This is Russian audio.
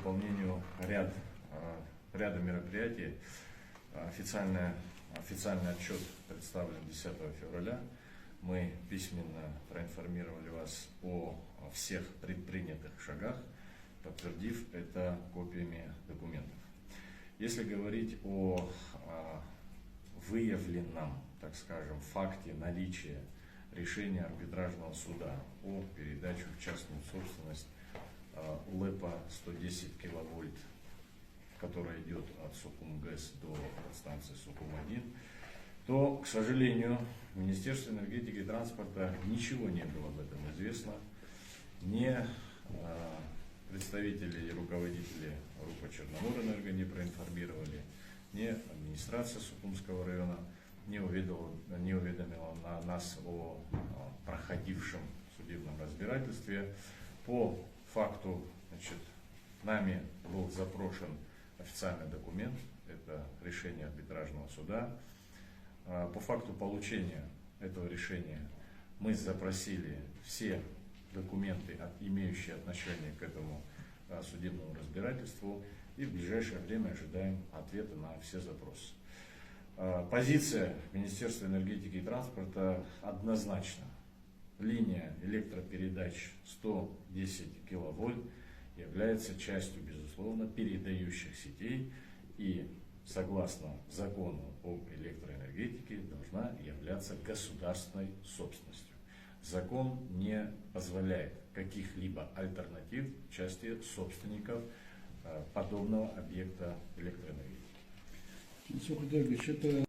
выполнению ряда мероприятий. Официальный отчет представлен 10 февраля. Мы письменно проинформировали вас о всех предпринятых шагах, подтвердив это копиями документов. Если говорить о выявленном, так скажем, факте наличия решения арбитражного суда о передаче в частную собственность ЛЭПа 110 киловольт, которая идет от Сухум-ГЭС до станции Сухум-1, то, к сожалению, Министерству энергетики и транспорта ничего не было об этом известно. Ни представители и руководители РУПа Черноморэнерго не проинформировали, ни администрация Сухумского района не уведомила нас о проходившем судебном разбирательстве. По факту, нами был запрошен официальный документ, это решение арбитражного суда. По факту получения этого решения мы запросили все документы, имеющие отношение к этому судебному разбирательству, и в ближайшее время ожидаем ответа на все запросы. Позиция Министерства энергетики и транспорта однозначна. Линия электропередач 110 киловольт является частью, безусловно, передающих сетей и, согласно закону об электроэнергетике, должна являться государственной собственностью. Закон не позволяет каких-либо альтернатив в части собственников подобного объекта электроэнергетики. Исур Георгиевич, это